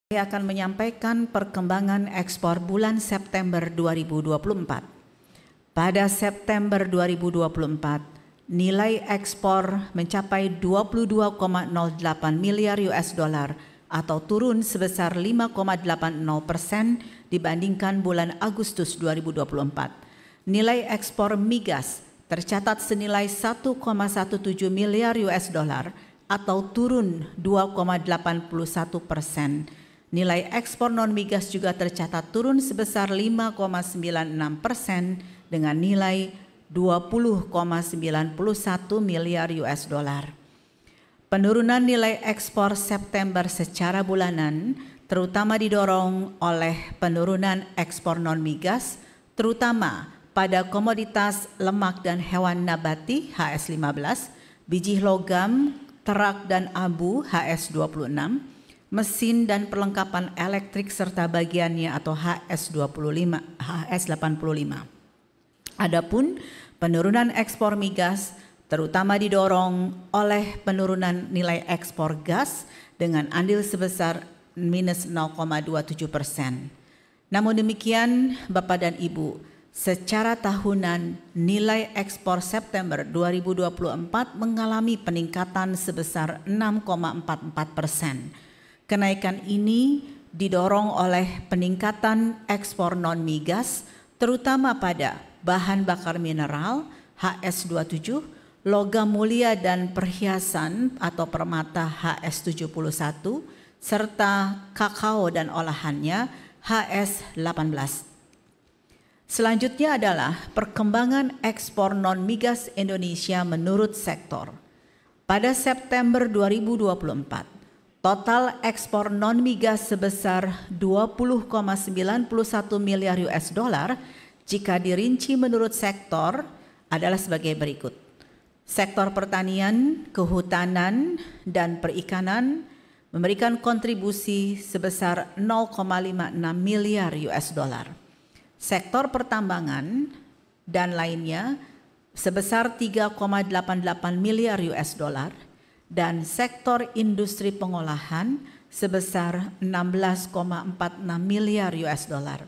Saya akan menyampaikan perkembangan ekspor bulan September 2024. Pada September 2024, nilai ekspor mencapai 22,08 miliar US dollar atau turun sebesar 5,80% dibandingkan bulan Agustus 2024. Nilai ekspor migas tercatat senilai 1,17 miliar US dollar atau turun 2,81%. Nilai ekspor non-migas juga tercatat turun sebesar 5,96% dengan nilai 20,91 miliar US dollar. Penurunan nilai ekspor September secara bulanan terutama didorong oleh penurunan ekspor non-migas, terutama pada komoditas lemak dan hewan nabati HS15, biji logam, terak dan abu HS26, mesin dan perlengkapan elektrik serta bagiannya atau HS85. Adapun penurunan ekspor migas terutama didorong oleh penurunan nilai ekspor gas dengan andil sebesar minus 0,27%. Namun demikian, Bapak dan Ibu, secara tahunan nilai ekspor September 2024 mengalami peningkatan sebesar 6,44%. Kenaikan ini didorong oleh peningkatan ekspor non-migas terutama pada bahan bakar mineral HS27, logam mulia dan perhiasan atau permata HS71, serta kakao dan olahannya HS18. Selanjutnya adalah perkembangan ekspor non-migas Indonesia menurut sektor. Pada September 2024, total ekspor non-migas sebesar 20,91 miliar US dollar jika dirinci menurut sektor adalah sebagai berikut. Sektor pertanian, kehutanan, dan perikanan memberikan kontribusi sebesar 0,56 miliar US dollar. Sektor pertambangan dan lainnya sebesar 3,88 miliar US dollar. Dan sektor industri pengolahan sebesar 16,46 miliar US dollar.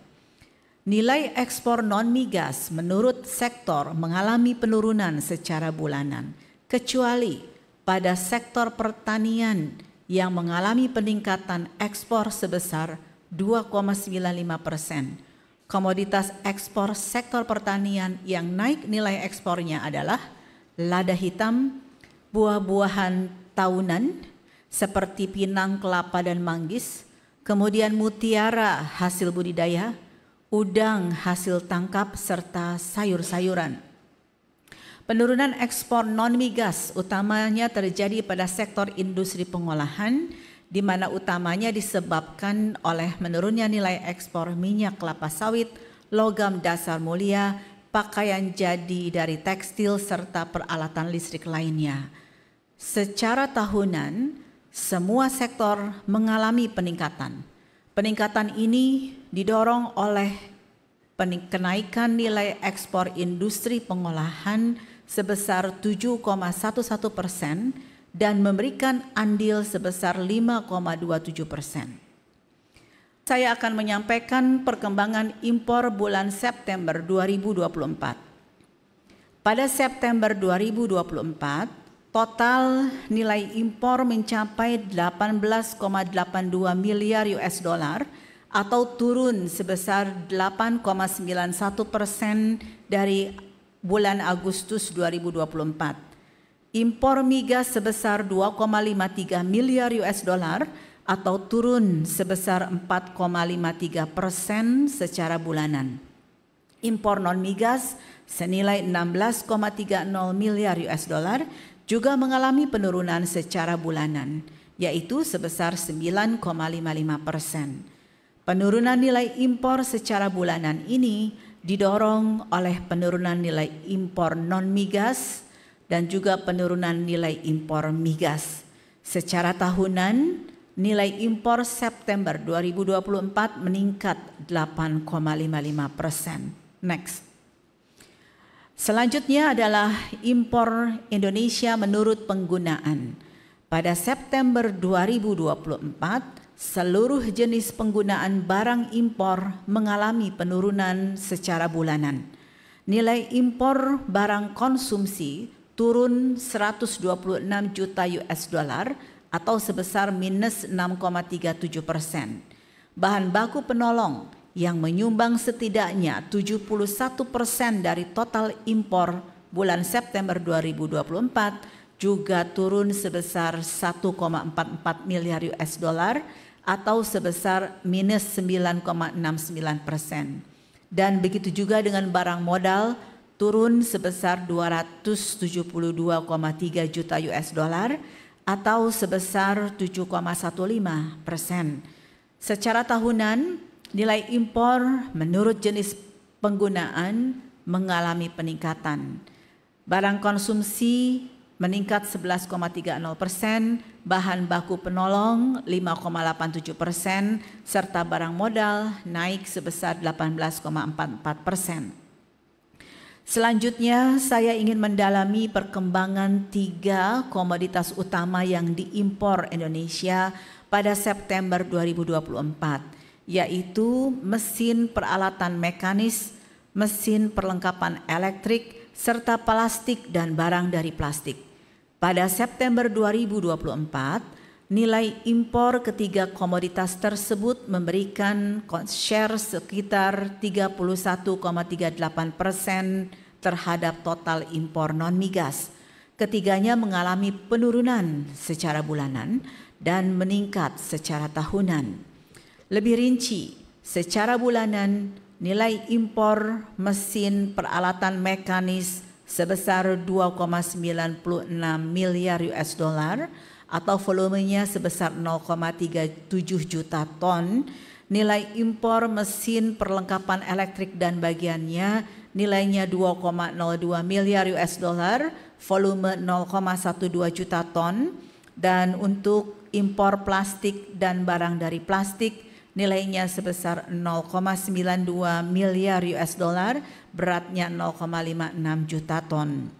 Nilai ekspor non-migas menurut sektor mengalami penurunan secara bulanan, kecuali pada sektor pertanian yang mengalami peningkatan ekspor sebesar 2,95%. Komoditas ekspor sektor pertanian yang naik nilai ekspornya adalah lada hitam, buah-buahan tahunan seperti pinang, kelapa, dan manggis, kemudian mutiara hasil budidaya, udang hasil tangkap, serta sayur-sayuran. Penurunan ekspor non-migas utamanya terjadi pada sektor industri pengolahan, di mana utamanya disebabkan oleh menurunnya nilai ekspor minyak kelapa sawit, logam dasar mulia, pakaian jadi dari tekstil, serta peralatan listrik lainnya. Secara tahunan, semua sektor mengalami peningkatan. Peningkatan ini didorong oleh kenaikan nilai ekspor industri pengolahan sebesar 7,11% dan memberikan andil sebesar 5,27%. Saya akan menyampaikan perkembangan impor bulan September 2024. Pada September 2024, total nilai impor mencapai 18,82 miliar US dollar atau turun sebesar 8,91% dari bulan Agustus 2024. Impor migas sebesar 2,53 miliar US dollar atau turun sebesar 4,53% secara bulanan. Impor non-migas senilai 16,30 miliar US dollar juga mengalami penurunan secara bulanan, yaitu sebesar 9,55%. Penurunan nilai impor secara bulanan ini didorong oleh penurunan nilai impor non-migas dan juga penurunan nilai impor migas. Secara tahunan, nilai impor September 2024 meningkat 8,55%. Next. Selanjutnya adalah impor Indonesia menurut penggunaan. Pada September 2024, seluruh jenis penggunaan barang impor mengalami penurunan secara bulanan. Nilai impor barang konsumsi turun 126 juta US dollar atau sebesar minus 6,37%. Bahan baku penolong yang menyumbang setidaknya 71% dari total impor bulan September 2024 juga turun sebesar 1,44 miliar US dollar atau sebesar minus 9,69%. Dan begitu juga dengan barang modal turun sebesar 272,3 juta US dollar atau sebesar 7,15%. Secara tahunan, nilai impor menurut jenis penggunaan mengalami peningkatan. Barang konsumsi meningkat 11,30%, bahan baku penolong 5,87%, serta barang modal naik sebesar 18,44%. Selanjutnya, saya ingin mendalami perkembangan 3 komoditas utama yang diimpor Indonesia pada September 2024, yaitu mesin peralatan mekanis, mesin perlengkapan elektrik, serta plastik dan barang dari plastik. Pada September 2024, nilai impor ketiga komoditas tersebut memberikan share sekitar 31,38% terhadap total impor non-migas. Ketiganya mengalami penurunan secara bulanan dan meningkat secara tahunan. Lebih rinci, secara bulanan nilai impor mesin peralatan mekanis sebesar 2,96 miliar US dollar atau volumenya sebesar 0,37 juta ton. Nilai impor mesin perlengkapan elektrik dan bagiannya nilainya 2,02 miliar US dollar, volume 0,12 juta ton. Dan untuk impor plastik dan barang dari plastik nilainya sebesar 0,92 miliar US dollar, beratnya 0,56 juta ton.